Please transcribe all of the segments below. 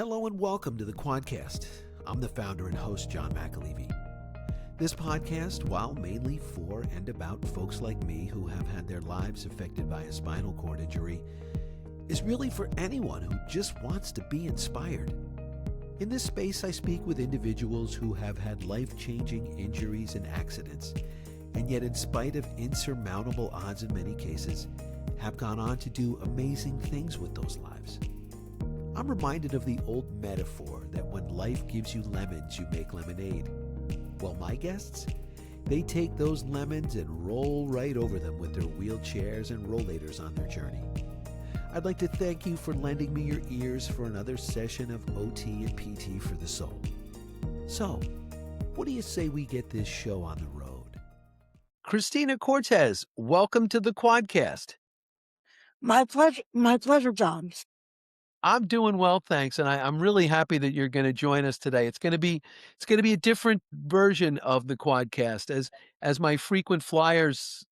Hello and welcome to the Quadcast. I'm the founder and host, John McAlevey. This podcast, while mainly for and about folks like me who have had their lives affected by a spinal cord injury, is really for anyone who just wants to be inspired. In this space, I speak with individuals who have had life-changing injuries and accidents, and yet in spite of insurmountable odds in many cases, have gone on to do amazing things with those lives. I'm reminded of the old metaphor that when life gives you lemons, you make lemonade. Well, my guests, they take those lemons and roll right over them with their wheelchairs and rollators on their journey. I'd like to thank you for lending me your ears for another session of OT and PT for the soul. So, what do you say we get this show on the road? Cristina Cortez, welcome to the Quadcast. My pleasure, John. I'm doing well, thanks, and I'm really happy that you're going to join us today. It's going to be a different version of the Quadcast. As my frequent flyers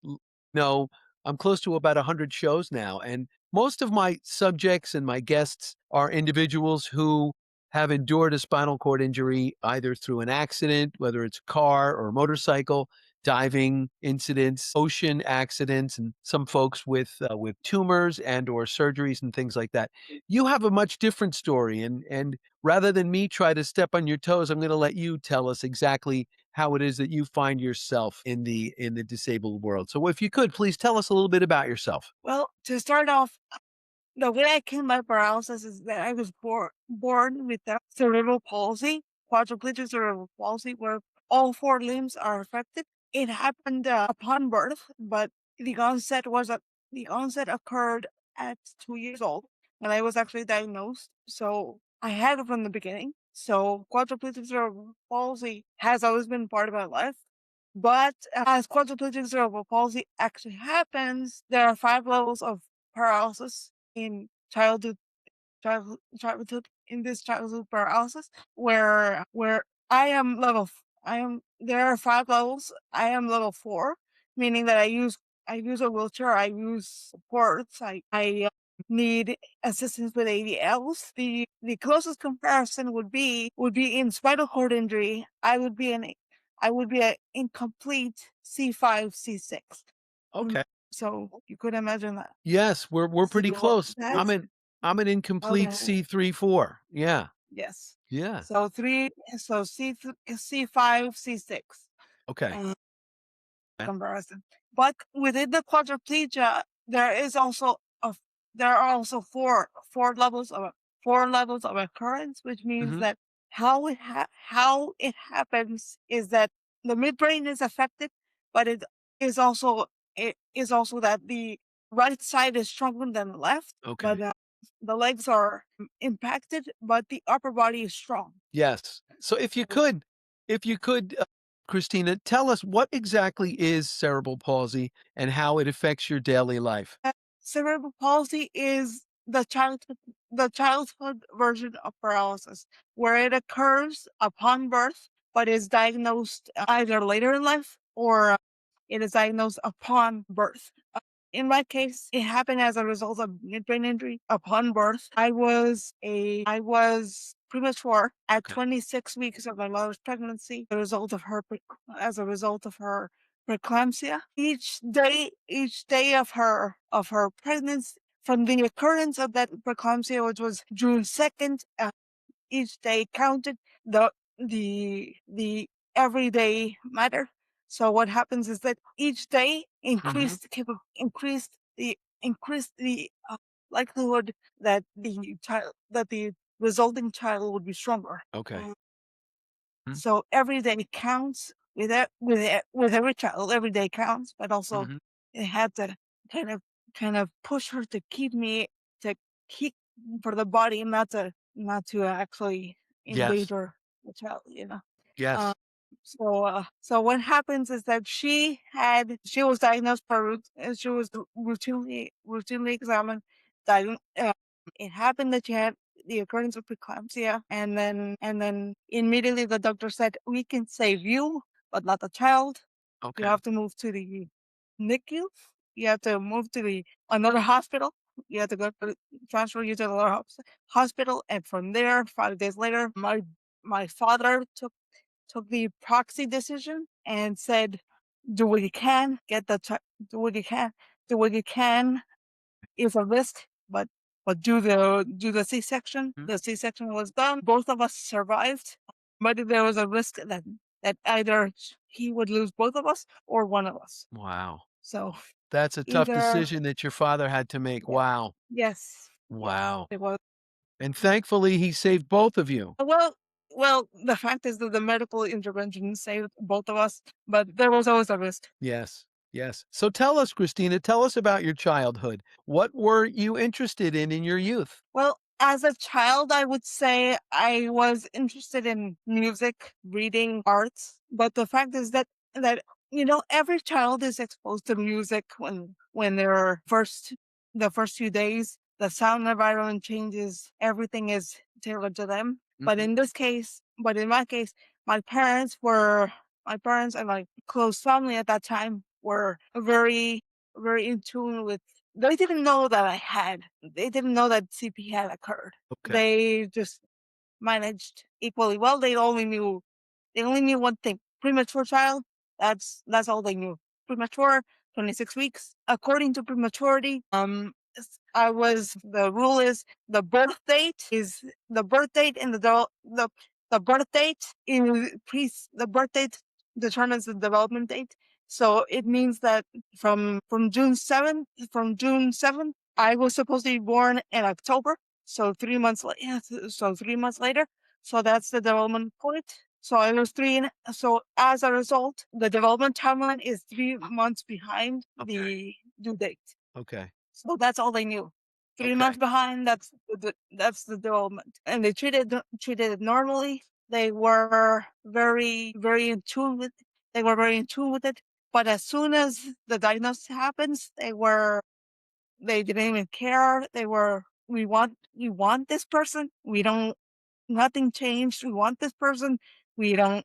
know, I'm close to about 100 shows now, and most of my subjects and my guests are individuals who have endured a spinal cord injury either through an accident, whether it's a car or a motorcycle, diving incidents, ocean accidents, and some folks with tumors and or surgeries and things like that. You have a much different story, and rather than me try to step on your toes, I'm going to let you tell us exactly how it is that you find yourself in the disabled world. So if you could, please tell us a little bit about yourself. Well, to start off, the way I came by paralysis is that I was born with a cerebral palsy, quadriplegic cerebral palsy, where all four limbs are affected. It happened upon birth, but the onset occurred at 2 years old when I was actually diagnosed. So I had it from the beginning. So quadriplegic cerebral palsy has always been part of my life. But as quadriplegic cerebral palsy actually happens, there are 5 levels of paralysis in childhood in this childhood paralysis where there are 5 levels. I am level 4, meaning that I use a wheelchair, I use supports, I need assistance with ADLs. The closest comparison would be in spinal cord injury. I would be an incomplete C5, C6. Okay. So you could imagine that. Yes, we're pretty close. I'm an incomplete Okay. C3-4. Yeah. Yes. Yeah. So C5, C6. Okay. Comparison. But within the quadriplegia, there are also four levels of occurrence, which means Mhm. that how it happens is that the midbrain is affected, but it is also that the right side is stronger than the left. Okay. But the legs are impacted, but the upper body is strong. Yes. So if you could, Cristina, tell us what exactly is cerebral palsy and how it affects your daily life. Cerebral palsy is the childhood version of paralysis, where it occurs upon birth, but is diagnosed either later in life or it is diagnosed upon birth. In my case, it happened as a result of midbrain injury upon birth. I was premature at 26 weeks of my mother's pregnancy as a result of her preeclampsia. Each day of her pregnancy, from the occurrence of that preeclampsia, which was June 2nd, each day counted. The everyday matter. So what happens is that each day increased the likelihood that the resulting child would be stronger. Okay. So every day counts with every child. Every day counts, but also it had to kind of push her to keep for the body, not to actually invade her the child. Yes. So what happens is that she was diagnosed she was routinely examined. It happened that she had the occurrence of preeclampsia, and then immediately the doctor said, "We can save you, but not the child. Okay. You have to move to the NICU. You have to move to another hospital." You had to go transfer you to the hospital, and from there, 5 days later, my father took the proxy decision and said, "Do what you can, do what you can, do what you can. It's a risk, but do the C-section." The C-section was done. Both of us survived, but there was a risk that either he would lose both of us or one of us. Wow. So That's a tough either decision that your father had to make. yeah, Wow. yes, yes, Wow. it was. And thankfully, he saved both of you. Well, the fact is that the medical intervention saved both of us, but there was always a risk. Yes. Yes. So tell us, Christina, tell us about your childhood. What were you interested in your youth? Well, as a child, I would say I was interested in music, reading, arts. But the fact is that every child is exposed to music when they're the first few days. The sound environment changes. Everything is tailored to them. But Mhm. in my case, my parents and my close family at that time were very, very in tune with. They didn't know that they didn't know that CP had occurred. Okay. They just managed equally well. They only knew one thing: premature child. That's all they knew. Premature, 26 weeks. According to prematurity, the rule is the birth date and the birth date the birth date determines the development date. So it means that from June 7th, I was supposed to be born in October. So 3 months later, so that's the development point. So I was so as a result, the development timeline is 3 months behind the due date. Okay. So that's all they knew. Three Okay. months behind, that's the development. And they treated it normally. They were very, very in tune with it. But as soon as the diagnosis happens, they didn't even care. We want this person. We don't Nothing changed. We want this person. We don't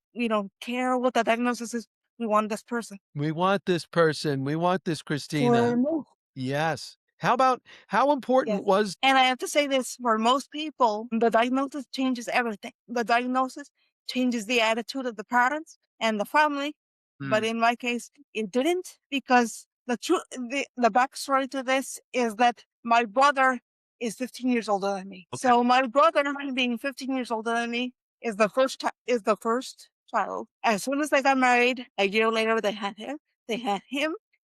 care what the diagnosis is. We want this person. We want this person. We want this Christina. For most, Yes. How yes. important was And I have to say this, for most people, the diagnosis changes everything. The diagnosis changes the attitude of the parents and the family. But Mm, in my case, it didn't, because the backstory to this is that my brother is 15 years older than me. okay. So my brother, being 15 years older than me, is the first child. As soon as they got married, a year later they had him.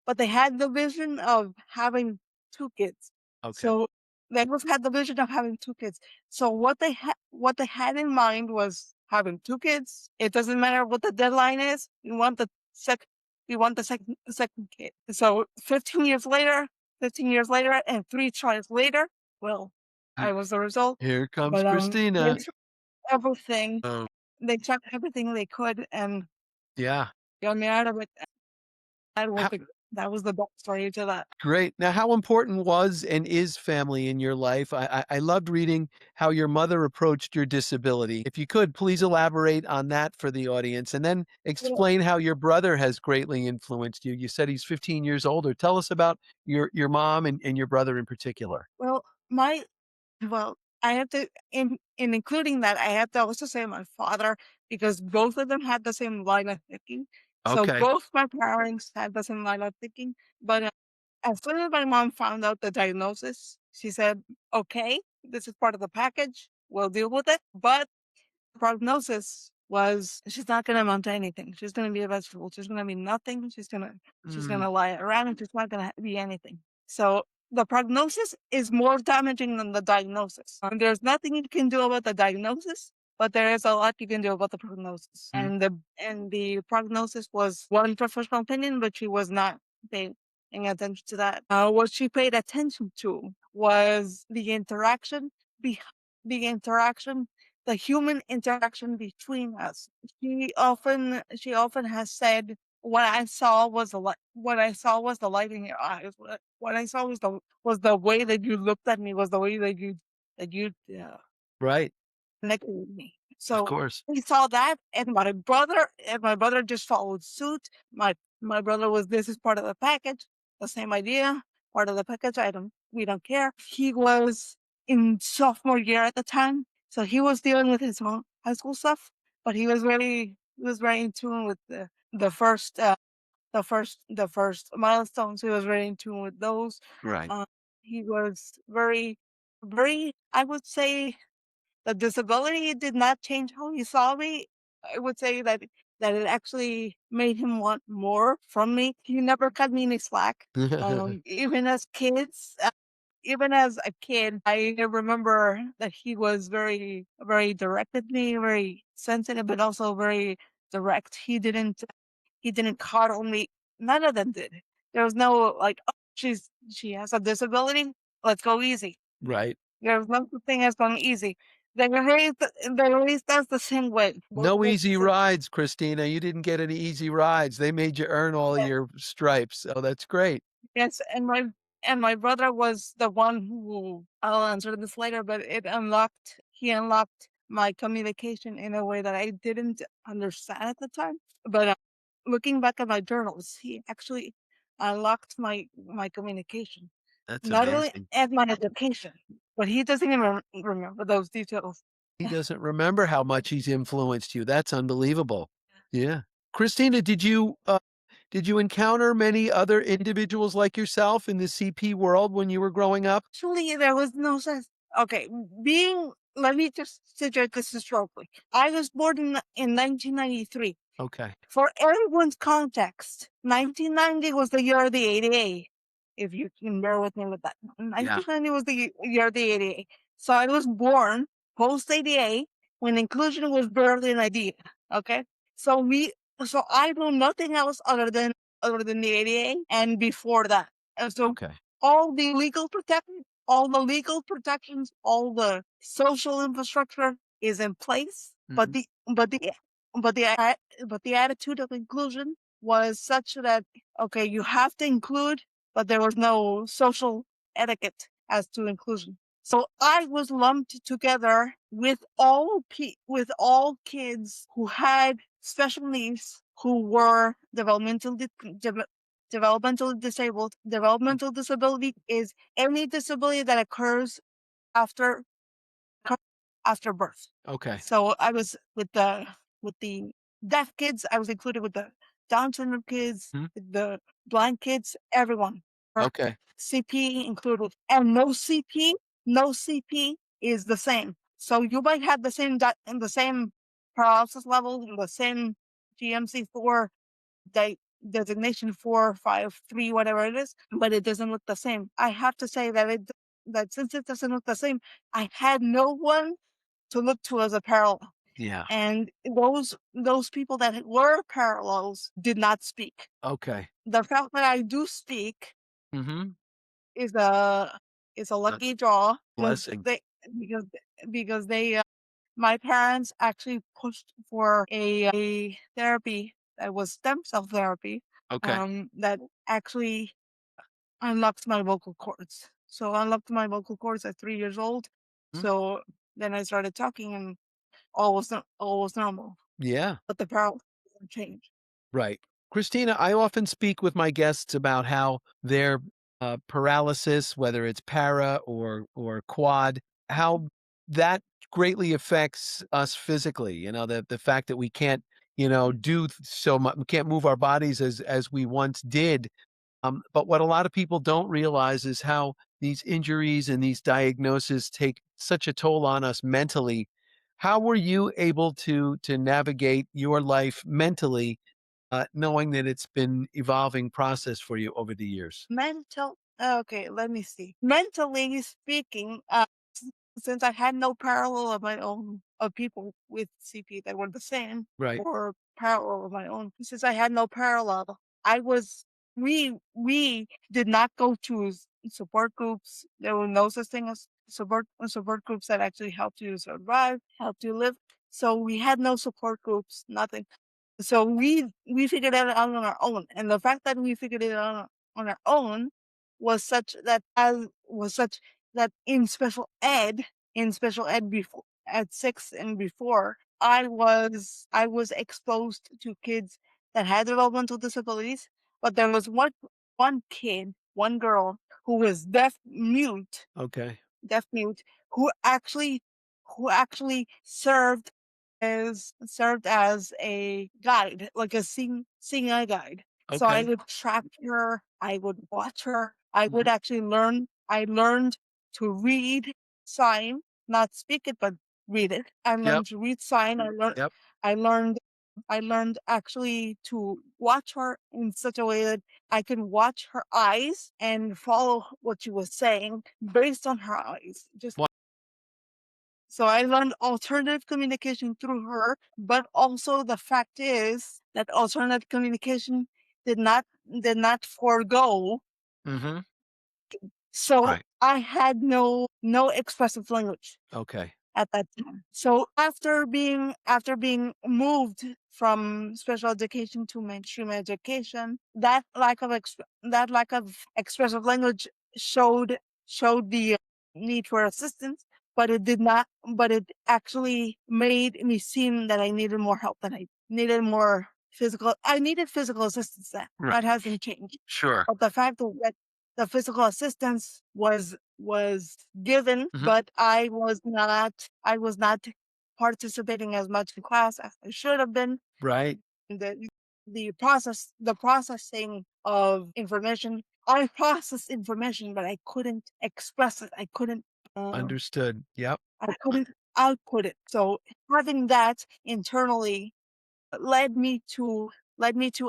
But they had the vision of having two kids. Okay. So they both had the vision of having two kids. So what they had in mind was having two kids. It doesn't matter what the deadline is. We want the second kid. So 15 years later, and three tries later, well, Mm, I was the result. here comes But they Christina. tried everything. Oh, They tried everything they could and yeah. got me out of it. That was How, the that was the backstory to that. great. Now, how important was and is family in your life? I loved reading how your mother approached your disability. If you could, please elaborate on that for the audience and then explain how your brother has greatly influenced you. You said he's 15 years older. Tell us about your mom and your brother in particular. Well, my well, I have to in including that, I have to also say my father, because both of them had the same line of thinking. So Okay. both my parents had the same line of thinking. But as soon as my mom found out the diagnosis, she said, "Okay, this is part of the package. We'll deal with it." But the prognosis was she's not going to amount to anything. She's going to be a vegetable. She's going to be nothing. She's Mm, gonna lie around, and she's not going to be anything. So the prognosis is more damaging than the diagnosis. There's nothing you can do about the diagnosis, but there is a lot you can do about the prognosis. mm, And the prognosis was one professional opinion, but she was not paying attention to that. What she paid attention to was be- the interaction, the human interaction between us. She often has said, what I saw was the light in your eyes. What I saw was the way that you looked at me, was the way that you right. connected with me. Of So course. we saw that, and my brother just followed suit. My brother was, this is part of the package, the same idea. part of the package item. We don't care. He was in sophomore year at the time, so he was dealing with his own high school stuff, but he was very in tune with the first the first milestones. He was very in tune with those. Right. He was very, I would say, the disability did not change how he saw me. I would say that it actually made him want more from me. He never cut me any slack. Even as kids, even as a kid, I remember that he was very, very direct with me, very sensitive, but also very direct. He didn't coddle me. None of them did. There was no like, oh, she has a disability. Let's go easy. Right. There's no such thing as going easy. The race does the same way. No easy rides, Christina. You didn't get any easy rides. They made you earn all of your stripes. So that's great. Yes, and my brother was the one who, I'll answer this later, but he unlocked my communication in a way that I didn't understand at the time. But looking back at my journals, he actually unlocked my communication, That's not only amazing. at my education, but he doesn't even remember those details. He doesn't remember how much he's influenced you. That's unbelievable. Yeah. Christina, did you encounter many other individuals like yourself in the CP world when you were growing up? Actually, there was no such. Okay, let me just situate this historically. I was born in 1993. Okay. For everyone's context, 1990 was the year of the ADA, if you can bear with me with that. Yeah. 1990 was the year of the ADA. So I was born post ADA when inclusion was barely an idea. Okay. So so I know nothing else other than the ADA and before that. And so Okay. all the legal protections, all the social infrastructure is in place, but Mhm. the attitude of inclusion was such that, okay, you have to include, but there was no social etiquette as to inclusion. So I was lumped together with all kids who had special needs, who were developmentally disabled. Developmental disability is any disability that occurs after after birth. Okay. So I was with the deaf kids. I was included with the Down syndrome kids, Mhm. with the blind kids, everyone. Okay. CP included, and no CP is the same. So you might have the same paralysis level, the same GMC4 designation 453, whatever it is, but it doesn't look the same. I have to say that since it doesn't look the same, I had no one to look to as a parallel. Yeah. And those people that were parallels did not speak. Okay. The fact that I do speak Mm-hmm. is a lucky draw Blessing. because because they my parents actually pushed for a therapy that was stem cell therapy, Okay. that actually unlocked my vocal cords. So I unlocked my vocal cords at 3 years old. Mhm. So then I started talking, and all was normal. Yeah. But the paralysis didn't change. Right. Christina, I often speak with my guests about how their paralysis, whether it's para or quad, how that greatly affects us physically. The fact that we can't, do so much, we can't move our bodies as we once did. But what a lot of people don't realize is how these injuries and these diagnoses take such a toll on us mentally. How were you able to navigate your life mentally, knowing that it's been evolving process for you over the years? Okay, let me see. Mentally speaking, since I had no parallel of my own of people with CP that were the same Right. or parallel of my own, since I had no parallel, I was we did not go to support groups. There were no such thing as support groups that actually helped you survive, helped you live. So we had no support groups, nothing. So we figured it out on our own, and the fact that we figured it out on our own was such that in special ed before at 6 and before, I was exposed to kids that had developmental disabilities, but there was one girl who was Okay. deaf mute, who actually served as a guide, like a singer guide. So I Okay. would track her, I would watch her, I would Mhm. actually learn. I learned to read sign, not speak it, but read it. I Yep. learned to read sign. Yep. I learned I learned actually to watch her in such a way that I can watch her eyes and follow what she was saying based on her eyes. Just Wow. so I learned alternative communication through her, but also the fact is that alternative communication did not forego. Mhm. So Right. I had no expressive language Okay. at that time. So after being moved from special education to mainstream education, that lack of expressive language showed the need for assistance, but it did not. But it actually made me seem that I needed more help, that I needed more physical. I needed physical assistance. Right. That hasn't changed. Sure. But the fact that the physical assistance was given, Mhm. but I was not participating as much in class as I should have been. Right. The the processing of information. I processed information, but I couldn't express it. Uh, Understood. Yep. I couldn't output it. So having that internally led me to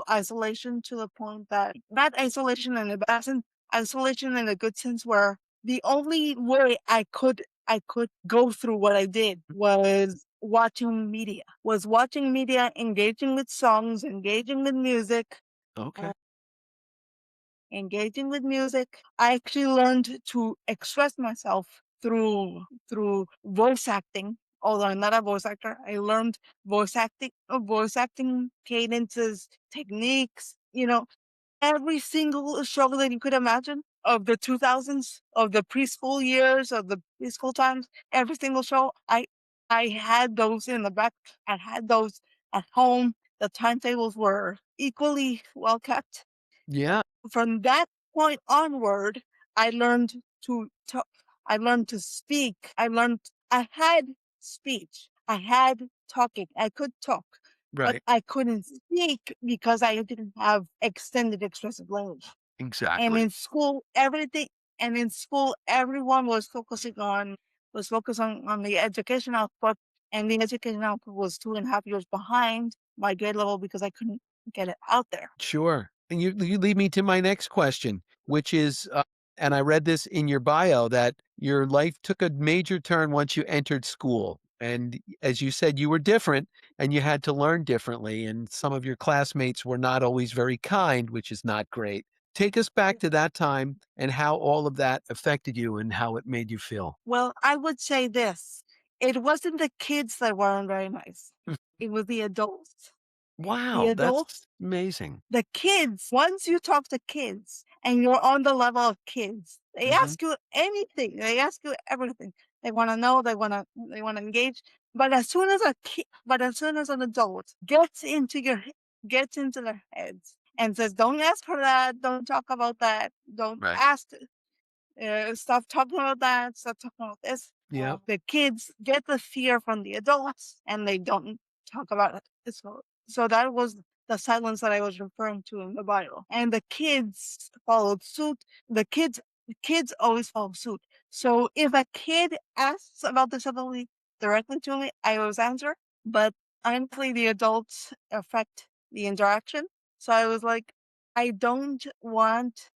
isolation, to the point that not isolation in a bad sense, isolation in a good sense, where the only way I could go through what I did was watching media, engaging with songs, Okay. uh, engaging with music. I actually learned to express myself through voice acting. Although I'm not a voice actor, I learned voice acting cadences, techniques. Every single show that you could imagine of the 2000s, of the preschool years, of the preschool times. Every single show, I had those in the back. I had those at home. The timetables were equally well kept. Yeah. From that point onward, I learned to talk. I learned to speak. I had speech. I had talking. I could talk, but Right. I couldn't speak because I didn't have extended expressive language. And Exactly. in school, everyone was focused on the education output, and the education output was 2.5 years behind my grade level because I couldn't get it out there. Sure. And you lead me to my next question, which is, and I read this in your bio, that your life took a major turn once you entered school. And as you said, you were different and you had to learn differently. And some of your classmates were not always very kind, which is not great. Take us back to that time and how all of that affected you and how it made you feel. Well, I would say this. It wasn't the kids that weren't very nice. It was the adults. The Wow, adults, that's amazing. the kids, once you talk to kids and you're on the level of kids, they Hmm. ask you anything. They ask you everything. They want to know, they want to engage. But as soon as an adult gets into their heads and says, "Don't ask for that, don't talk about that, don't Right. ask stop talking about that, stop talking about this." Yep. The kids get the fear from the adults and they don't talk about it. So that was the silence that I was referring to in the Bible. And the kids followed suit. The kids always follow suit. So if a kid asks about disability directly to me, I always answer. But honestly, the adults affect the interaction. So I was like, I don't want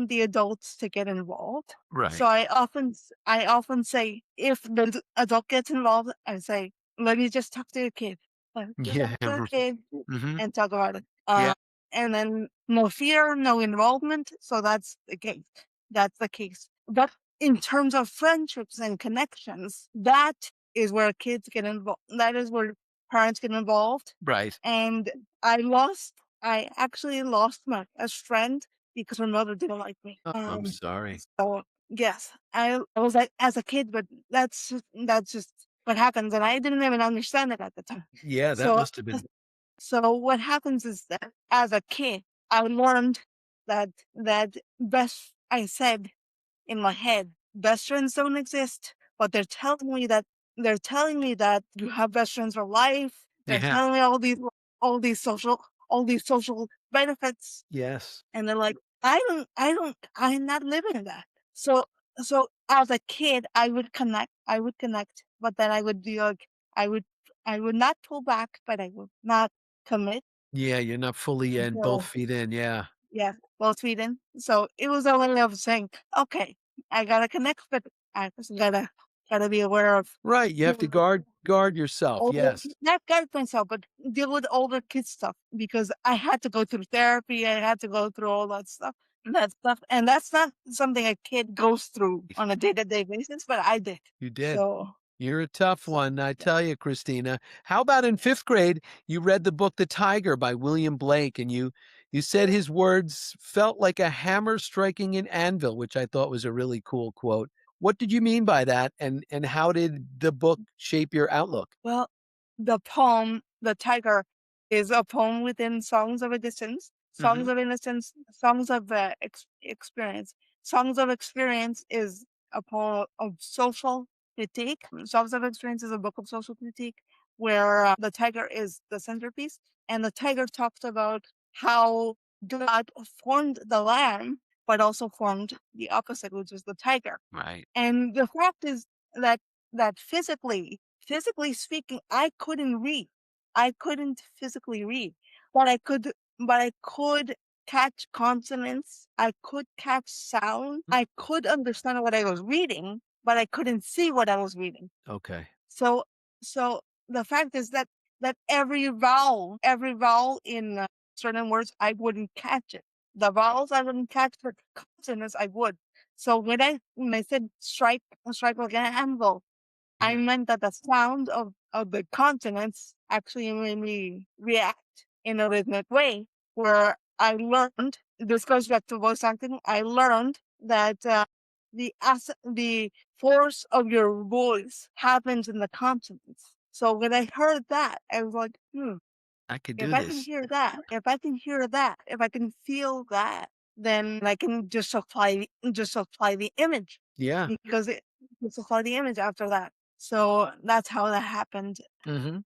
the adults to get involved. So Right. I often say, if the adult gets involved, I say, let me just talk to the kid. Let me just talk Yeah. to the kid Hmm. and talk about it. Yeah. And then no fear, no involvement. So that's the case. That's the case. But in terms of friendships and connections, that is where kids get involved. That is where parents get involved. Right. And I actually lost my best friend because her mother didn't like me. Oh, I'm sorry. So yes, I was like as a kid, but that's just what happens, and I didn't even understand it at the time. Yeah, that So must have been. so what happens is that as a kid, I learned that best I said in my head, best friends don't exist, but they're telling me that you have best friends for life. They're Yeah. telling me all these social benefits, Yes. and they're like, I'm not living that. So as a kid, I would connect, but then I would be like, I would, I would not pull back, but I would not commit. Yeah, you're not fully in, both So feet in, yeah. yeah, both Sweden. So it was a way of saying, okay, I gotta connect, but I just gotta be aware of Right, you have to guard yourself, older, yes. not guide myself, but deal with older kids stuff because I had to go through therapy. I had to go through all and that's not something a kid goes through on a day-to-day basis, but I did. You did. So, You're a tough so one, I yeah. tell you, Christina. How about in 5th grade, you read the book The Tiger by William Blake, and you said his words felt like a hammer striking an anvil, which I thought was a really cool quote. What did you mean by that, and how did the book shape your outlook? Well, the poem, The Tiger, is a poem within Songs of a Distance, Songs Mhm. of Innocence, Songs of Experience. Songs of Experience is a poem of social critique. Songs of Experience is a book of social critique where the tiger is the centerpiece. And the tiger talks about how God formed the lamb, but also formed the opposite, which is the tiger. Right. And the fact is that physically speaking, I couldn't read. I couldn't physically read, but I could catch consonants. I could catch sound. I could understand what I was reading, but I couldn't see what I was reading. Okay. So, so the fact is that every vowel in certain words, I wouldn't catch it. The vowels I wouldn't catch, but consonants I would. So when I said strike like an anvil, I Yeah. meant that the sound of the consonants actually made me react in a rhythmic way. Where I learned, this goes back to voice acting. I learned that the force of your voice happens in the consonants. So when I heard that, I was like, I could if do I can this. hear that, if I can hear that, if I can feel that, then I can just apply the image Yeah. because it just apply the image after that. So that's how that happened. Mhm.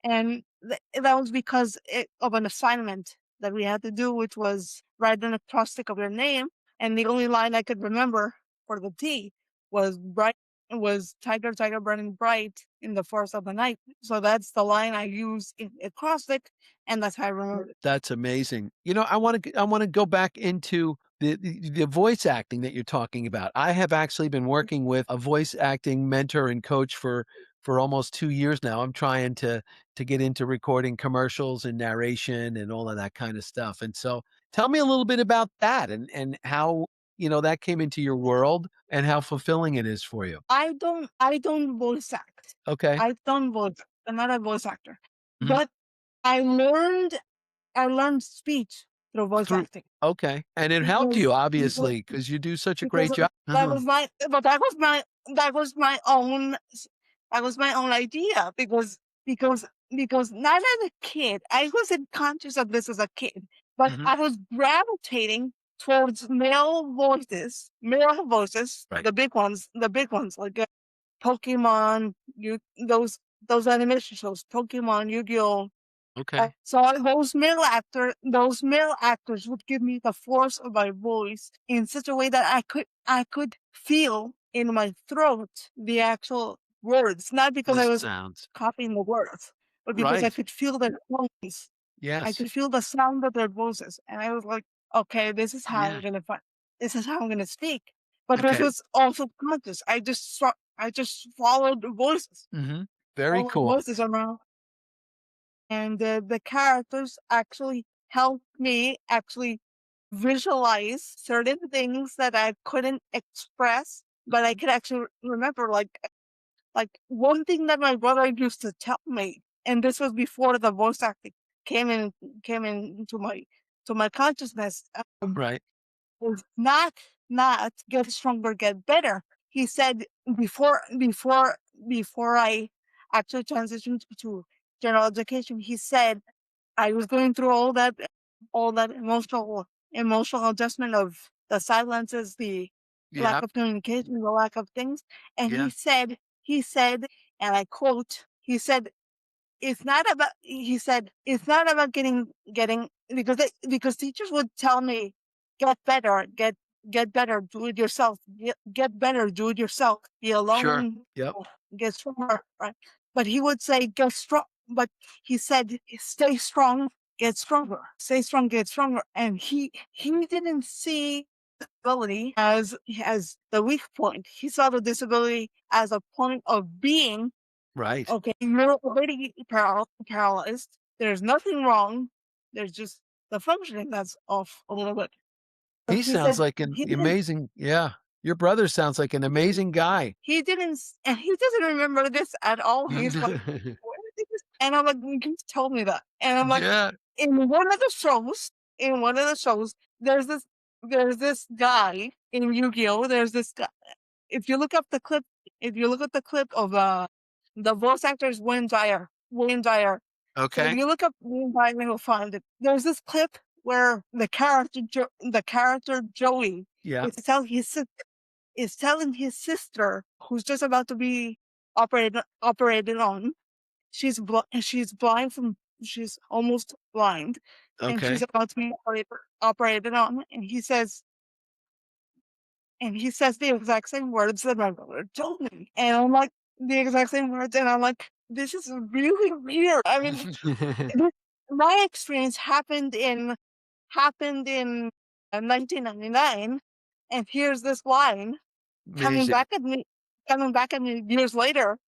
And that was because of an assignment that we had to do, which was write an acrostic of your name. And the only line I could remember for the T was bright, was tiger, tiger burning bright in the forest of the night. So that's the line I use in acrostic, and that's how I remember it. That's amazing. I wanna go back into the voice acting that you're talking about. I have actually been working with a voice acting mentor and coach for almost 2 years now. I'm trying to get into recording commercials and narration and all of that kind of stuff. And so tell me a little bit about that and how, that came into your world and how fulfilling it is for you. I don't voice act. Okay. I don't voice. I'm not a voice actor, Mhm. but I learned I learned speech through voice Through acting Okay. And it helped because you because obviously because you do such a great because job. that Uh-huh. was my but that was my own that was my own idea because not as a kid I wasn't conscious of this as a kid, but Mhm. I was gravitating towards male voices, Right. the big ones like Pokemon, you those animation shows, Pokemon, Yu-Gi-Oh. Okay. So those male actors would give me the force of my voice in such a way that I could feel in my throat the actual words, not because The I was sounds. copying the words, but because I Right. could feel their voice. I Yes. could feel the sound of their voices, and I was like, okay, Yeah. this is how I'm gonna speak. But this Okay. was also conscious. I just followed the voices, Mhm. Very all the cool. voices around, and the characters actually helped me actually visualize certain things that I couldn't express, but I could actually remember. Like one thing that my brother used to tell me, and this was before the voice acting came in came into my consciousness. Right. Was not get stronger, get better. He said before I actually transitioned to general education, he said I was going through all that emotional emotional adjustment of the silences, the lack Yeah. of communication, the lack of things. And Yeah. he said, and I quote, he said, it's not about, he said, it's not about getting, because teachers would tell me, get better, get better, do it yourself, get better, do it yourself, be Sure. alone, Yep. get stronger, right? But he would say, get strong, but he said, stay strong, get stronger, stay strong, get stronger. And he didn't see disability as the weak point. He saw the disability as a point of being. Right. Okay, you're already paralyzed. There's nothing wrong. There's just the functioning that's off a little bit. But He he sounds said like an he didn't. amazing, yeah. Your brother sounds like an amazing guy. He didn't, and he doesn't remember this at all. He's like, "Where did this?" And I'm like, "You just told me that." And I'm like, Yeah. in one of the shows, there's this guy in Yu-Gi-Oh. There's this guy. If you look up the clip, if you look at the clip of the voice actor is Wayne Dyer. Wayne Dyer. So if Okay. you look up Wayne Dyer, you'll find it. There's this clip where the character Joey Yeah. is telling his sister, who's just about to be operated on. She's blind from she's almost blind, and she's Okay. about to be operated on. And he says the exact same words that my brother told me. And I'm like, the exact same words. And I'm like, this is really weird. I mean, my experience happened in 1999. And here's this line coming Amazing. back at me, years later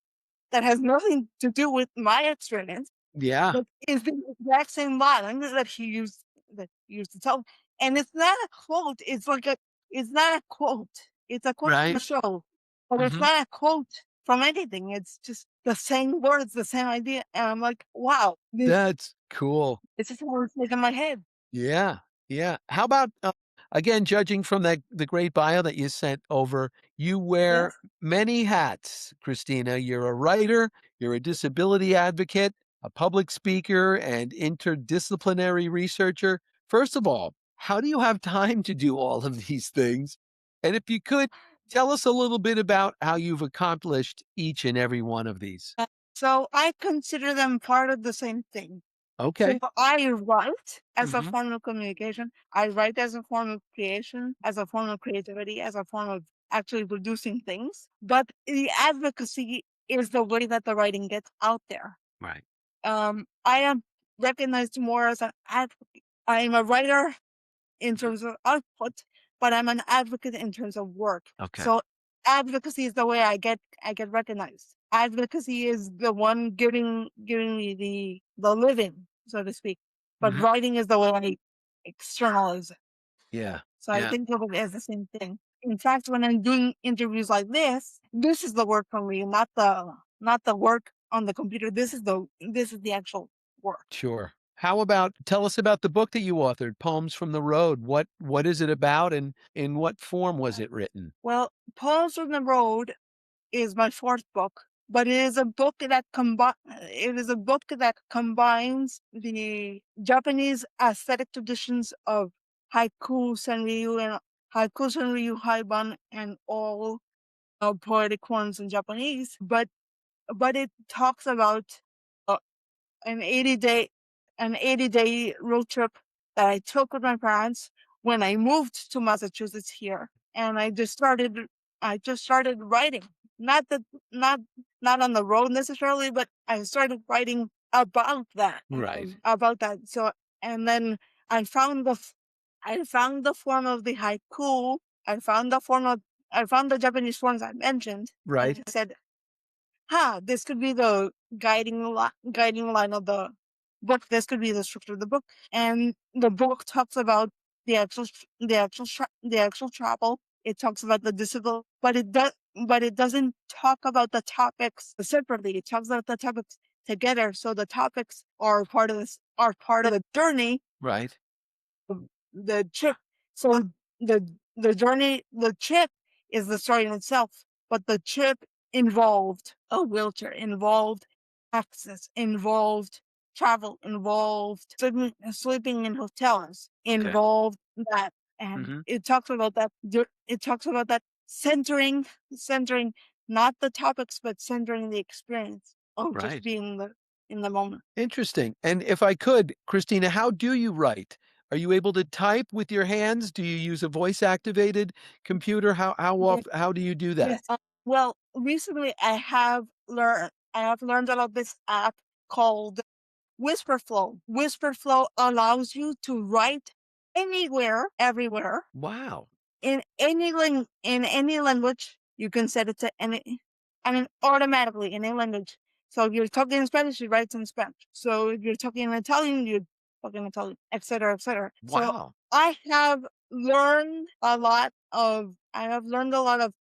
that has nothing to do with my experience, Yeah. but is the exact same line that he used to tell. And it's not a quote. It's not a quote. It's a quote from the Right. show, but it's Mhm. not a quote from anything. It's just the same words, the same idea. And I'm like, wow, That's cool. this is what it's in my head. Yeah, yeah. How about, again, judging from the great bio that you sent over, you wear Yes. many hats, Christina. You're a writer, you're a disability advocate, a public speaker, and interdisciplinary researcher. First of all, how do you have time to do all of these things? And if you could, tell us a little bit about how you've accomplished each and every one of these. So I consider them part of the same thing. So Okay. I write as a Hmm. form of communication. I write as a form of creation, as a form of creativity, as a form of actually producing things. But the advocacy is the way that the writing gets out there. Right. I am recognized more as an advocate. I am a writer in terms of output, but I'm an advocate in terms of work. Okay. So advocacy is the way I get recognized. Advocacy is the one giving me the living, so to speak. But Hmm. writing is the way I externalize it. Yeah. So I Yeah. think of it as the same thing. In fact, when I'm doing interviews like this is the work for me, not the work on the computer. This is the actual work. Sure. How about tell us about the book that you authored, Poems from the Road. What is it about and in what form was it written? Well, Poems from the Road is my fourth book, but it is a book that combines the Japanese aesthetic traditions of Senryū, Haibun, and all poetic forms in Japanese. But it talks about uh, an 80-day road trip that I took with my parents when I moved to Massachusetts here, and I just started writing. Not that not not on the road necessarily, but I started writing about that. Right. About that. So and then I found I found the form of the haiku. I found the Japanese forms I mentioned, and Right. I said, this could be the guiding line of the book. This could be the structure of the book. And the book talks about the actual travel. It talks about the disability, but it doesn't talk about the topics separately. It talks about the topics together. So the topics are part of the journey, Right. the trip. So the trip is the story in itself, but the trip involved a wheelchair, involved access, involved travel, involved sleeping in hotels, Okay. involved that. And Mm-hmm. it talks about that. It talks about that centering not the topics, but centering the experience of just Right. being in the moment. Interesting. And if I could, Christina, how do you write? Are you able to type with your hands? Do you use a voice activated computer? How do you do that? Yes. Well, recently I have learned about this app called Whisperflow. Whisperflow allows you to write anywhere, everywhere, Wow. in any language. You can set it to any, and then automatically in any language. So if you're talking in Spanish, you write in Spanish. So if you're talking in Italian, you talk in Italian, etc., etc. So Wow. I have learned a lot of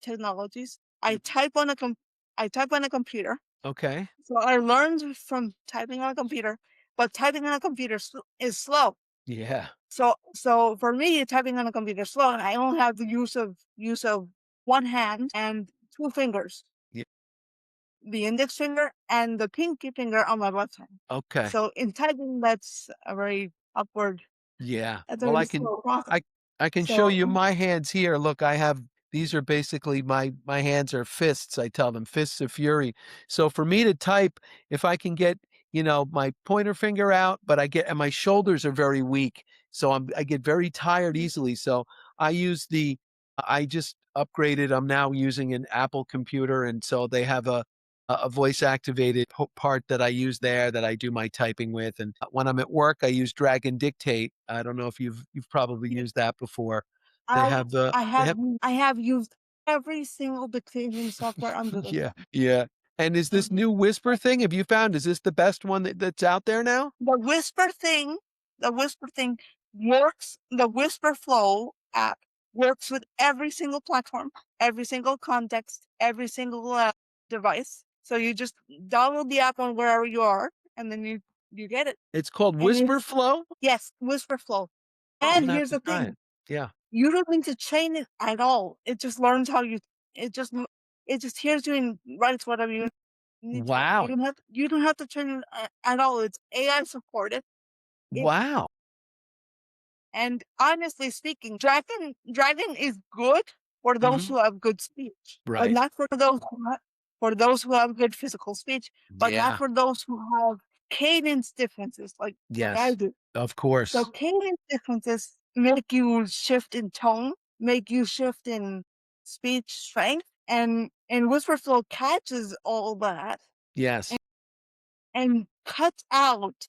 technologies. I type on a computer. Okay. So I learned from typing on a computer, but typing on a computer is slow. Yeah. So for me, typing on a computer is slow, and I only have the use of one hand and two fingers, Yeah. the index finger and the pinky finger on my left hand. Okay. So in typing, that's a very upward, Yeah. that's a Well, very slow process. I can show So you my hands here. Look, these are basically my hands are fists. I tell them fists of fury. So for me to type, if I can get, my pointer finger out, but and my shoulders are very weak. So I get very tired easily. So I just upgraded. I'm now using an Apple computer. And so they have a voice activated part that I use there that I do my typing with. And when I'm at work, I use Drag and Dictate. I don't know if you've probably used that before. They I have the I they have have I have used every single dictation software under the yeah, sun. yeah. And is this new Whisper thing? Have you found is this the best one that's out there now? The the Whisper thing works. The Whisper Flow app works with every single platform, every single context, every single device. So you just download the app on wherever you are, and then you get it. It's called And Whisper Flow? yes, Whisper Flow. I'm And gonna have here's to the try thing: it. Yeah. you don't need to train it at all. It just learns how you. It just hears you and writes whatever you need to write. Wow. You don't have to train it at all. It's AI supported. It Wow. And honestly speaking, dragon is good for those Hmm. who have good speech, but Right. not for those who have good physical speech, but not Yeah. for those who have cadence differences like I Yes. do. Of So course. cadence differences make you shift in tone, make you shift in speech strength, and Whisperflow catches all that Yes. and cuts out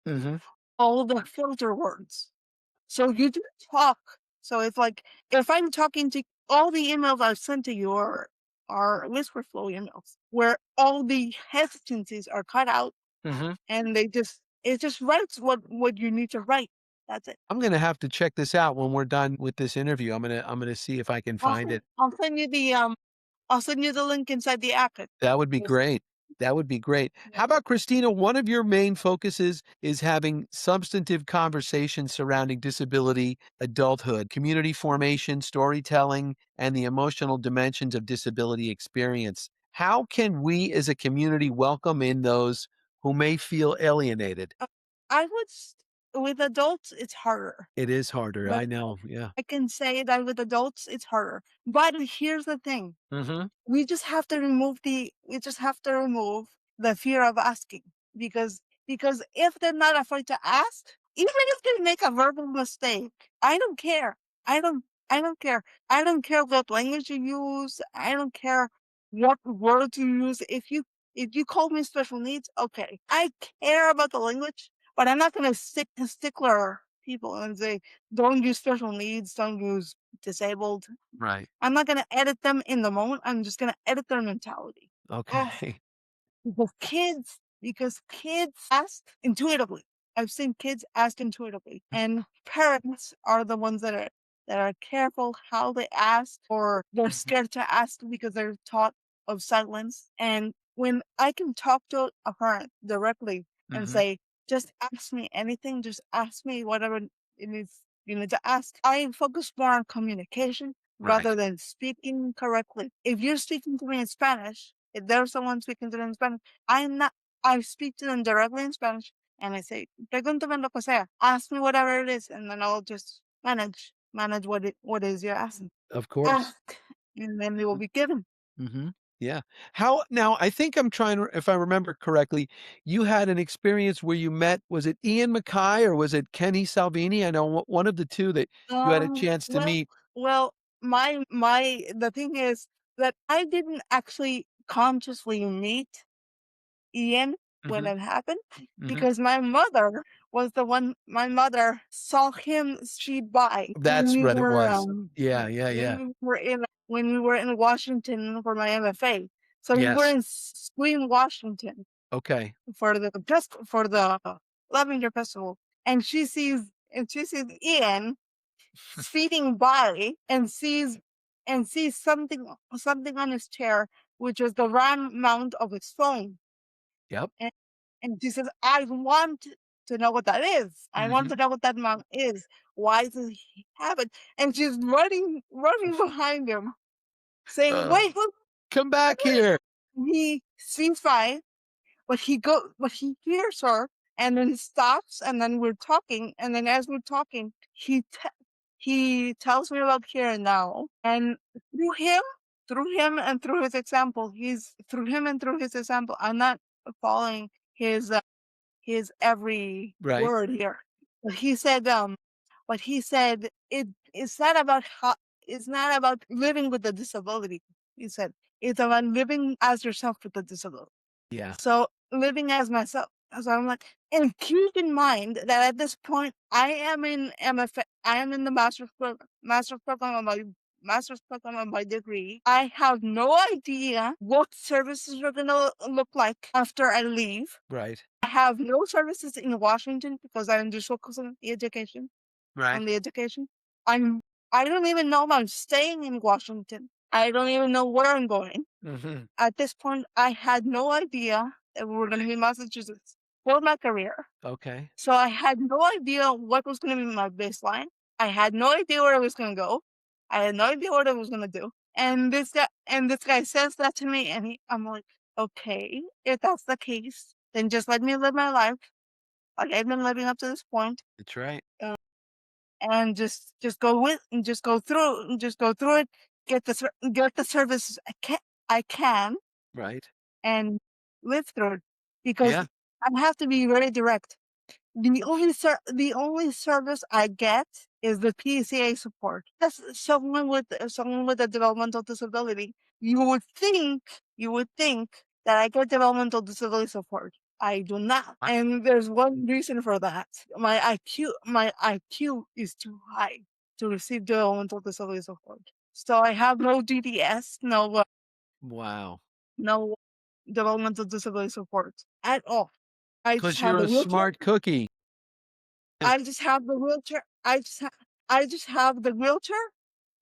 Hmm. all the filter words. So you do talk. So it's like if I'm talking to all the emails I've sent to you are Whisperflow emails where all the hesitancies are cut out Hmm. and it just writes what you need to write. That's it. I'm gonna have to check this out when we're done with this interview. I'm gonna see if I can find it. I'll send you the I'll send you the link inside the app. That would be Yes. great. That would be great. Yeah. How about Christina? One of your main focuses is having substantive conversations surrounding disability, adulthood, community formation, storytelling, and the emotional dimensions of disability experience. How can we as a community welcome in those who may feel alienated? I would with adults it's harder. It is harder. But I know. Yeah. I can say that with adults it's harder. But here's the thing. Hmm. We just have to remove the fear of asking because if they're not afraid to ask, even if they make a verbal mistake, I don't care. I don't care. I don't care what language you use. I don't care what words you use. If you call me special needs, okay. I care about the language, but I'm not gonna stickler people and say, don't use special needs, don't use disabled. Right. I'm not gonna edit them in the moment. I'm just gonna edit their mentality. Oh, Okay. because kids ask intuitively. I've seen kids ask intuitively, and parents are the ones that are careful how they ask, or they're scared to ask because they're taught of silence. And when I can talk to a parent directly and Hmm. say, "Just ask me anything. Just ask me whatever it is you need to ask," I focus more on communication Right. rather than speaking correctly. If you're speaking to me in Spanish, if there's someone speaking to me in Spanish, I'm not, I speak to them directly in Spanish. and I say, "Pregúntame lo que sea. Ask me whatever it is, and then I'll just manage what is you're asking. Of course. Ask, and then it will be given." Mhm. Yeah. How now, I think I'm trying to if I remember correctly, you had an experience where you met, was it Ian MacKay or was it Kenny Salvini? I know one of the 2 that you had a chance to Well, meet. well, the thing is that I didn't actually consciously meet Ian when Mhm, it happened, mhm. because my mother saw him speed by That's what it was. Yeah, yeah, yeah. when we were in Washington for my MFA. So we were Yes. in Spring, Washington Okay. for the Lavender Festival, and she sees Ian speeding by and sees something on his chair, which was the RAM mount of his phone. Yep. And, and she says, "I want to know what that is. I want to Mhm. know what that mount is. Why does he have it?" And she's running behind him, saying, Uh, "Wait, who?" come back here. He seems fine, but he hears her, and then he stops, and then we're talking, and then as we're talking, he tells me about here and now, and through him, and through his example, I'm not following his every Right, word here. But he said it's not about living with a disability. He said it's about living as yourself with a disability. yeah, So living as myself. So I'm like, and keep in mind that at this point I am in MFA. I am in the master's program of my degree. I have no idea what services are gonna look like after I leave. right, I have no services in Washington because I'm just focusing on the education. right. On the education, I'm. I don't even know if I'm staying in Washington. I don't even know where I'm going. Mhm. At this point, I had no idea that we were going to be in Massachusetts for my career. Okay. So I had no idea what was going to be my baseline. I had no idea where I was going to go. I had no idea what I was going to do. And this guy says that to me, and I'm like, okay, if that's the case, then just let me live my life like I've been living up to this point, That's right. uh, and just go through it, get the services I can, Right. and live through it, because Yeah. I have to be very direct. The only service I get is the PCA support. As someone with a developmental disability, you would think that I get developmental disability support. I do not, I and there's one reason for that. My IQ is too high to receive developmental disability support. So I have no DDS, wow. no developmental disability support at all. I just 'Cause have you're the a wheelchair. smart cookie. Yeah. I just have the wheelchair. I just have the wheelchair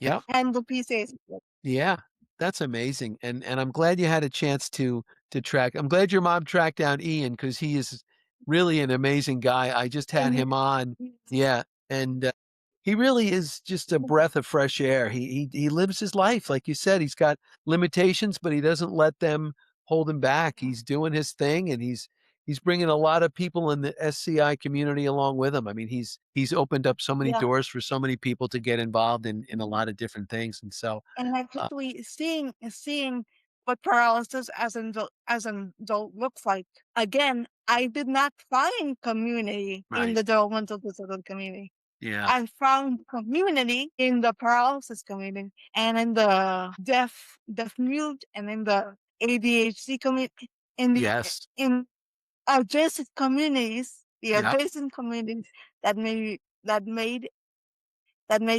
Yep. and the PCA support. Yeah, that's amazing, and I'm glad you had a chance to track. I'm glad your mom tracked down Ian because he is really an amazing guy. I just had And him on. he- Yeah, and, he really is just a breath of fresh air. He lives his life, like you said, he's got limitations, but he doesn't let them hold him back. He's doing his thing, and he's bringing a lot of people in the SCI community along with him. I mean, he's opened up so many yeah, doors for so many people to get involved in a lot of different things, and so, and uh actually seeing what paralysis as an adult looks like. Again, I did not find community in right. the developmental disability community. Yeah. I found community in the paralysis community and in the deaf mute and in the ADHD community, in the Yes. in the Yep. adjacent communities that made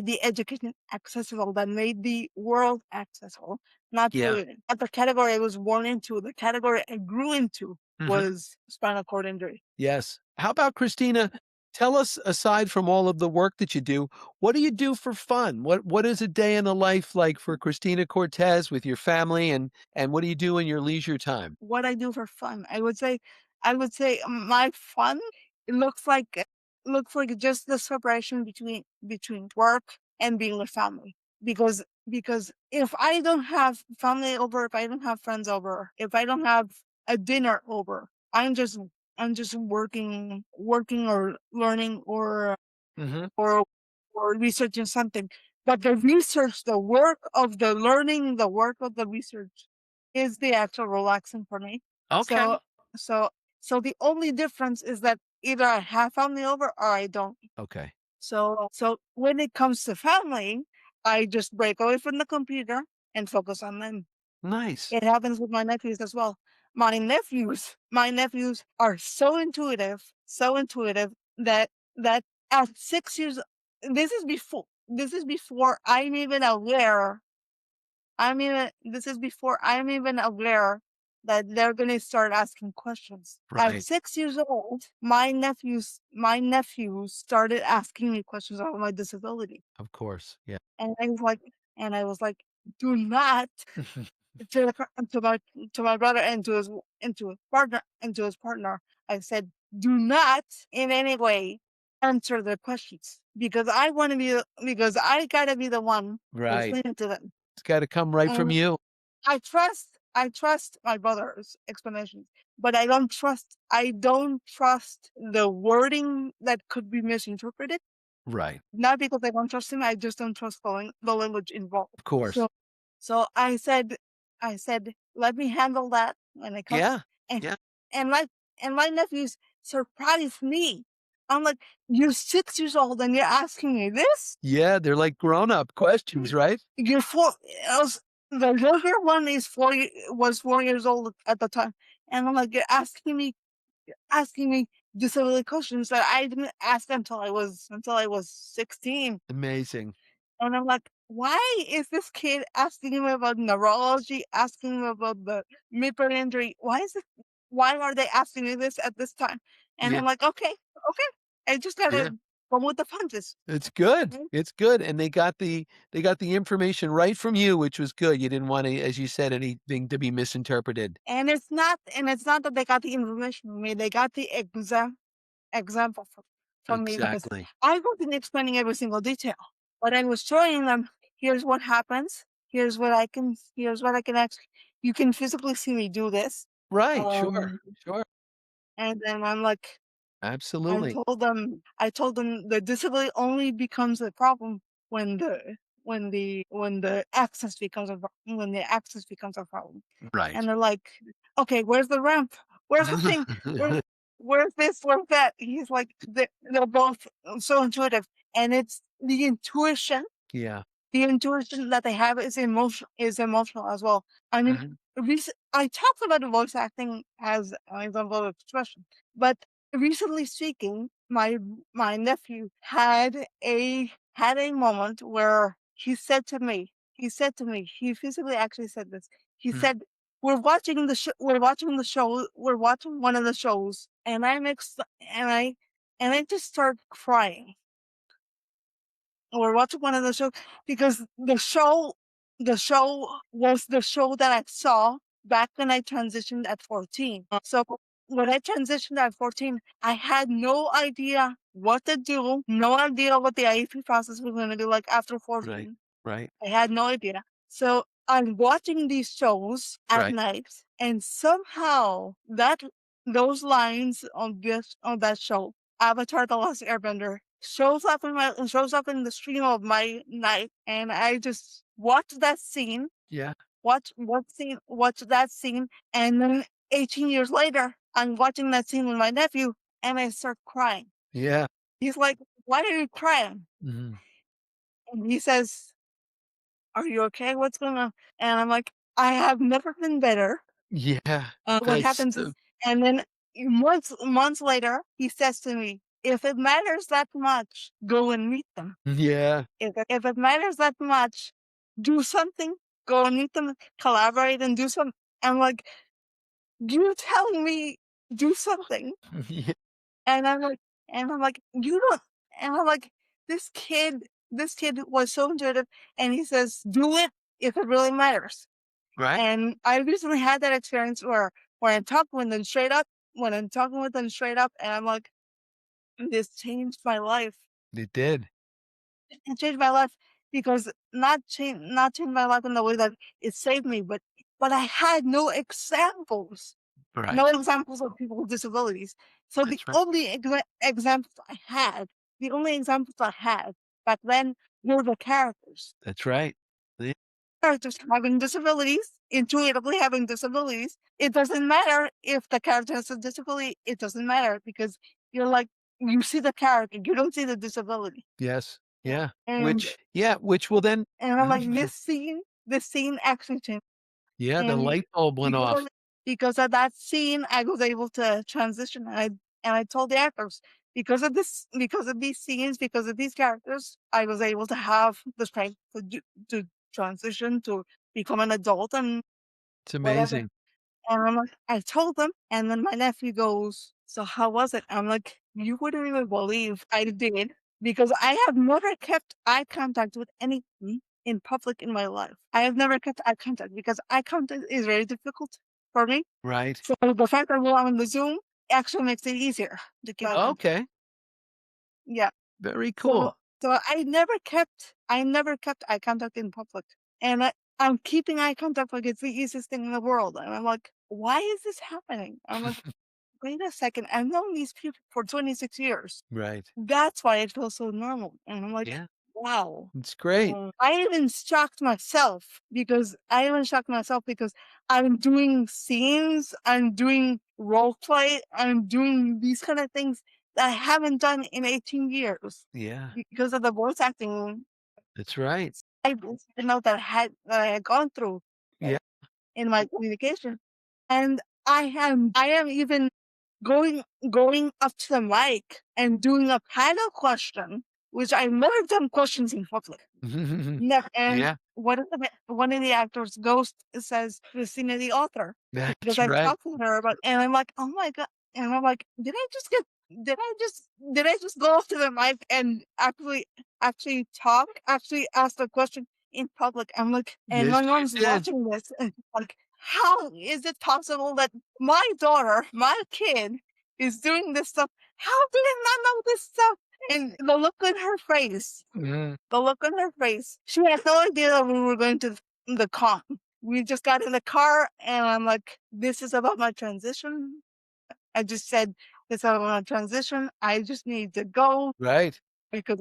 the education accessible, that made the world accessible, Yeah. not the category I was born into. The category I grew into Mhm. was spinal cord injury. Yes. How about Christina? Tell us, aside from all of the work that you do for fun? What is a day in the life like for Cristina Cortez with your family, and what do you do in your leisure time? What I do for fun, I would say my fun it looks like just the separation between work and being with family. Because if I don't have family over, if I don't have friends over, if I don't have a dinner over, I'm just I'm just working or learning Mm-hmm. or researching something. But the research, the work of the learning, the work of the research is the actual relaxing for me. Okay. So so so the only difference is that either I have family over or I don't. Okay. So when it comes to family, I just break away from the computer and focus on them. Nice. It happens with my nephews as well. My nephews are so intuitive that at 6 years, this is before I'm even aware. This is before I'm even aware that they're gonna start asking questions. At Right. 6 years old, my nephews started asking me questions about my disability, Of course. Yeah. and I was like, do not to the to my brother and to his partner. I said, do not in any way answer their questions because I gotta be the one Right. listening to them. It's got to come right from And you. I trust my brother's explanations, but I don't trust the wording that could be misinterpreted. Right. Not because I don't trust him, I just don't trust the language involved. Of course. So I said, let me handle that when it comes. Yeah. And, Yeah. and my nephews surprised me. I'm like, you're 6 years old and you're asking me this? Yeah. They're like grown-up questions, right? You're four. The younger one was 4 years old at the time, and I'm like, you're asking me disability questions that I didn't ask until I was 16. Amazing. And I'm like, why is this kid asking him about neurology, asking him about the midbrain injury? Why are they asking me this at this time? And Yeah. I'm like, okay. I just Yeah. gotta go with the punches. It's good. Mhm. It's good. And they got the information right from you, which was good. You didn't want to, as you said, anything to be misinterpreted. And it's not that they got the information from me. They got the example from me because Exactly. I wasn't explaining every single detail, but I was showing them, here's what happens, here's what I can actually, you can physically see me do this. Right. Sure. Um, Sure. and then I'm like, Absolutely. I told them the disability only becomes a problem when the access becomes a problem. Right. And they're like, okay, where's the ramp? Where's the thing? Where's where's this? Where's that? He's like, they're both so intuitive. And it's Yeah. the intuition that they have is emotional as well. I mean, Mhm. I talked about voice acting as an example of expression, but recently speaking, my nephew had a moment where he physically actually said this. He Mhm. said, we're watching one of the shows, and I just start crying. We're watching one of the shows because the show was the show that I saw back when I transitioned at 14. So when I transitioned at 14, I had no idea what to do, no idea what the IEP process was going to be like after Right. 14. Right. I had no idea. So I'm watching these shows at Right. night, and somehow those lines on that show, Avatar: The Last Airbender, shows up in the stream of my night, and I just watch that scene, Yeah. watch that scene, and then 18 years later, I'm watching that scene with my nephew, and I start crying. Yeah. He's like, "Why are you crying?" Mhm. And he says, "Are you okay? What's going on?" And I'm like, "I have never been better." Yeah. What That's happens is, and then months later, he says to me, "If it matters that much, go and meet them. yeah. If it matters that much, do something. Go and meet them, collaborate, and do something." I'm like, "You telling me do something?" Yeah. And I'm like, "You don't." And I'm like, this kid was so intuitive, and he says, "Do it if it really matters." Right. And I recently had that experience where I'm talking with them straight up, and I'm like, this changed my life. It did. It changed my life because not change my life in the way that it saved me, but I had no examples. Right. no examples of people with disabilities. So the That's right. only examples I had back then were the characters. That's right. Yeah. Characters having disabilities, intuitively having disabilities. It doesn't matter if the character has a disability. It doesn't matter because you're like, you see the character, you don't see the disability. Yes. Yeah. Yeah. And Which will then, I'm like, this scene actually changed. yeah, the And light bulb went because off. of, because of that scene, I was able to transition. And I told the actors, because of these scenes, because of these characters, I was able to have the strength to transition to become an adult and It's whatever. amazing. And I'm like, I told them, and then my nephew goes, "So how was it?" I'm like, "You wouldn't even believe I did because I have never kept eye contact with anyone in public in my life. I have never kept eye contact because eye contact is very difficult for me. Right. So the fact that we're on the Zoom actually makes it easier to keep eye contact. Okay. Yeah. Very So cool. so I never kept eye contact in public. And I'm keeping eye contact like it's the easiest thing in the world. And I'm like, why is this happening? I'm like, wait a second. I've known these people for 26 years. Right. That's why it feels so normal. And I'm like, Yeah. wow. It's great. I even shocked myself because I'm doing scenes, I'm doing role play, I'm doing these kind of things that I haven't done in 18 years Yeah. because of the voice acting That's right. I didn't know that I had gone through Yeah. in my communication. And I am even going going up to the mic and doing a panel question, which I've never done questions in public. Never. And Yeah. one of the actors goes says Cristina the author because That's I've right. talked to her about, and I'm like, oh my god, and I'm like, did I just go up to the mic and actually talk, actually ask the question in public? I'm like, and Yes, my mom's you did. watching this, and like, how is it possible that my daughter, my kid, is doing this stuff? How did I not know this stuff? And the look on her face, Mhm. she had no idea that we were going to the con. We just got in the car, and I'm like, this is about my transition. I just said, this is about my transition. I just need to go Right. because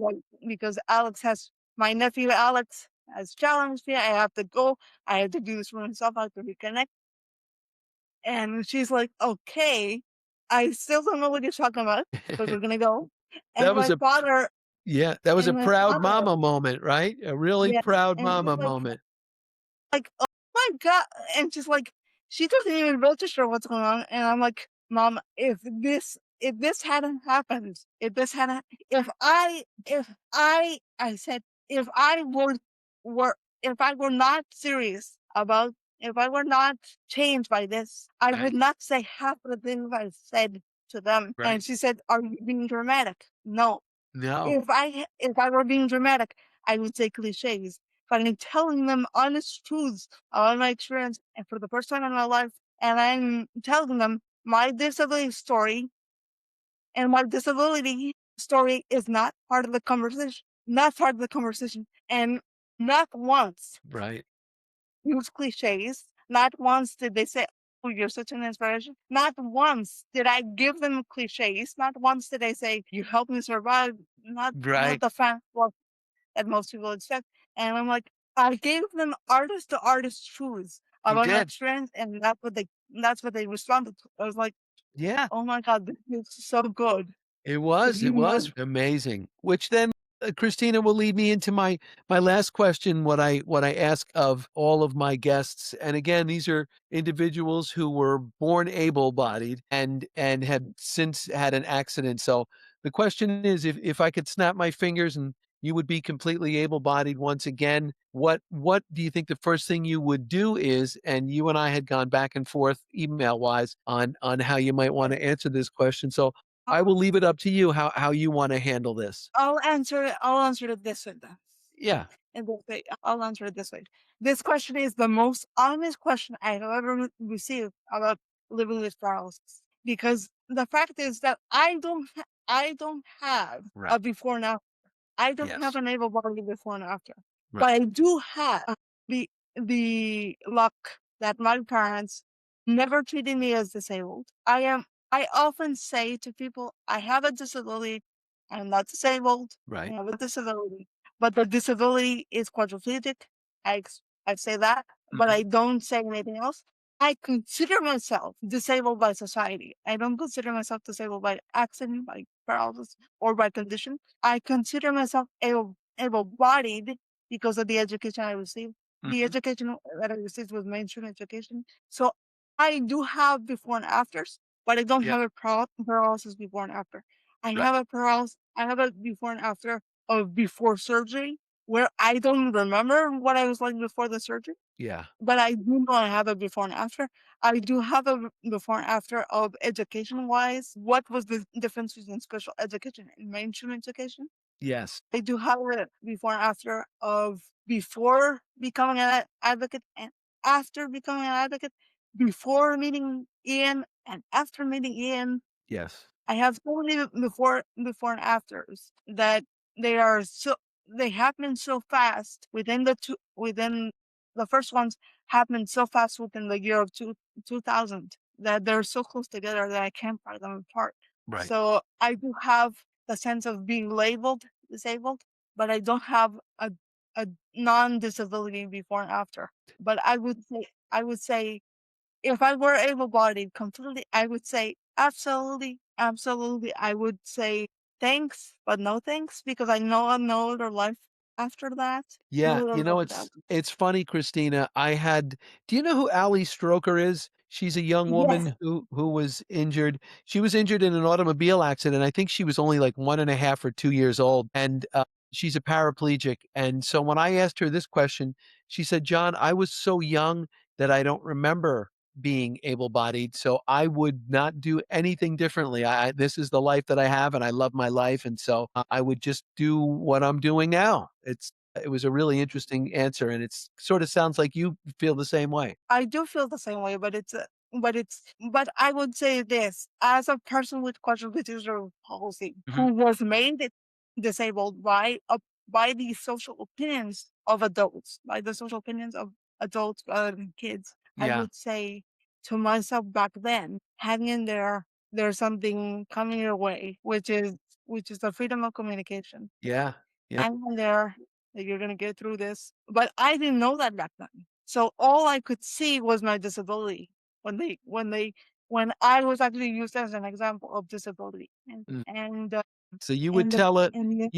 my nephew Alex has challenged me. I have to go. I have to do this for myself. I have to reconnect. And she's like, okay. I still don't know what you're talking about, but we're gonna go. And That was my a father, Yeah, that was a and my proud father, mama moment, right? A really yeah, proud and she's mama moment. like, oh my god, and she's like, she doesn't even register what's going on, and I'm like, Mom, if this hadn't happened, I said, if I were if I were not serious about, if I were not changed by this, I Right. would not say half of the things I said to them. Right. And she said, are you being dramatic? No. No. If I were being dramatic, I would say cliches. But I'm telling them honest truths about my experience and for the first time in my life, and I'm telling them my disability story, and my disability story is not part of the conversation. Not part of the conversation. And not once Right. use cliches. Not once did they say, "Oh, you're such an inspiration." Not once did I give them cliches. Not once did I say, "You helped me survive." Not Right. the fact that most people expect. And I'm like, I gave them artist to artist truths You about my did. experience, and that's what they responded to. I was like, Yeah. oh my god, this is so good. It To was, be it more was amazing. Which then, Christina, will lead me into my last question. What I ask of all of my guests, and again, these are individuals who were born able-bodied and had since had an accident. So the question is, if I could snap my fingers and you would be completely able-bodied once again, what do you think the first thing you would do is? And you and I had gone back and forth email-wise on how you might want to answer this question. So I will leave it up to you how you want to handle this. I'll answer it this way then. Yeah. And this way, I'll answer it this way. This question is the most honest question I have ever received about living with paralysis. Because the fact is that I don't have Right. a before and after. I don't have Yes. an able body before and after. Right. But I do have the luck that my parents never treated me as disabled. I often say to people, I have a disability. I'm not disabled. I Right. have a disability, but the disability is quadriplegic. I say that, but Mhm. I don't say anything else. I consider myself disabled by society. I don't consider myself disabled by accident, by paralysis, or by condition. I consider myself able-bodied because of the education I received. The Mhm. education that I received was mainstream education. So I do have before and afters, but I don't Yeah. have a paralysis before and after. I Right. have a paralysis. I have a before and after of before surgery, where I don't remember what I was like before the surgery, Yeah. but I do know I have a before and after. I do have a before and after of education wise. What was the difference between special education and mainstream education? Yes. I do have a before and after of before becoming an advocate and after becoming an advocate, before meeting Ian and after meeting Ian. Yes. I have so many before and afters that they are so they happen so fast within the first ones happened so fast within the year of 2000 that they're so close together that I can't pry them apart. Right. So I do have the sense of being labeled disabled, but I don't have a non-disability before and after. But I would say if I were able-bodied completely, I would say absolutely, absolutely. I would say thanks, but no thanks, because I know I'm no other life after that. Yeah, No other you know, life that. it's funny, Christina. Do you know who Ali Stroker is? She's a young Yes. woman who was injured. She was injured in an automobile accident. I think she was only like 1.5 or 2 years old, and she's a paraplegic. And so when I asked her this question, she said, "John, I was so young that I don't remember being able-bodied, so I would not do anything differently. This is the life that I have, and I love my life, and so I would just do what I'm doing now." It was a really interesting answer, and it's sort of sounds like you feel the same way. I do feel the same way, but I would say this, as a person with quadriplegic cerebral palsy Mhm. who was made disabled by the social opinions of adults, by the social opinions of adults rather than kids, I Yeah, would say to myself back then, hang in there, there's something coming your way, which is the freedom of communication. yeah, yeah. Hang in there, that you're gonna get through this. But I didn't know that back then. So all I could see was my disability when I was actually used as an example of disability. And Mm. and So and you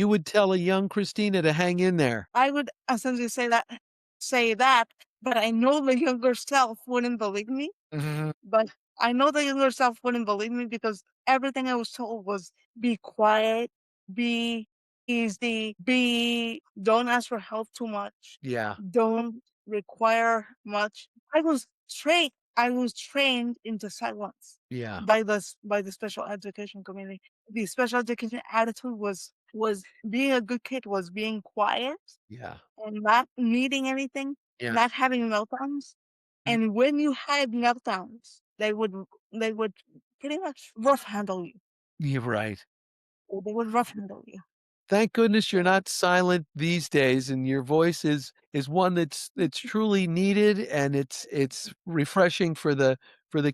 would tell a young Christina to hang in there. I would essentially say that, but I know the younger self wouldn't believe me. Mhm. But I know the younger self wouldn't believe me because everything I was told was be quiet, be easy, don't ask for help too much, Yeah, don't require much. I was trained into silence yeah, by the special education community. The special education attitude was being a good kid was being quiet yeah, and not needing anything, yeah. not having meltdowns. Mm. And when you had meltdowns, they would pretty much rough handle you. You're right. They would rough handle you. Thank goodness you're So not silent these days, and your voice is one that's truly needed, and it's refreshing for the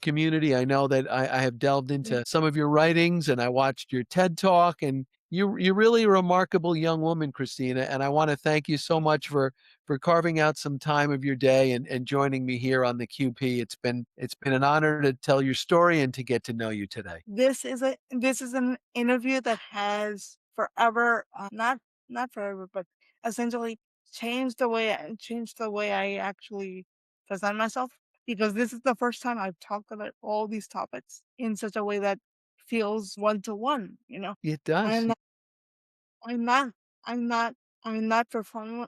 community. I know that I have delved into some of your writings, and I watched your TED Talk, and you're really a remarkable young woman, Christina. And I want to thank you so much for carving out some time of your day and joining me here on the QP. It's been an honor to tell your story and to get to know you today. this is an interview that has forever, not forever, but essentially changed the way I actually present myself, because this is the first time I've talked about all these topics in such a way that feels one to one. It does. And I'm not I'm not I'm not performing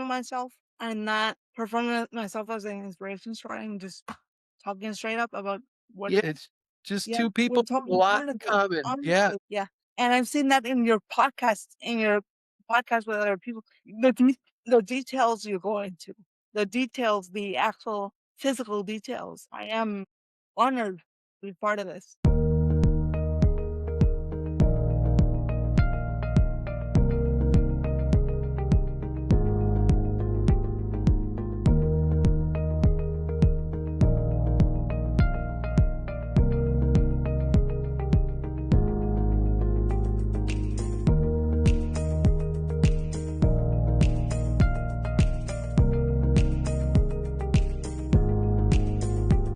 myself. I'm not performing myself as an inspiration story. I'm just talking straight up about what Yeah, it's just yeah, two we're people with a talking lot in honestly. common. Yeah. Honestly, yeah. And I've seen that in your podcast with other people. The details you go into, the details, the actual physical details. I am honored to be part of this.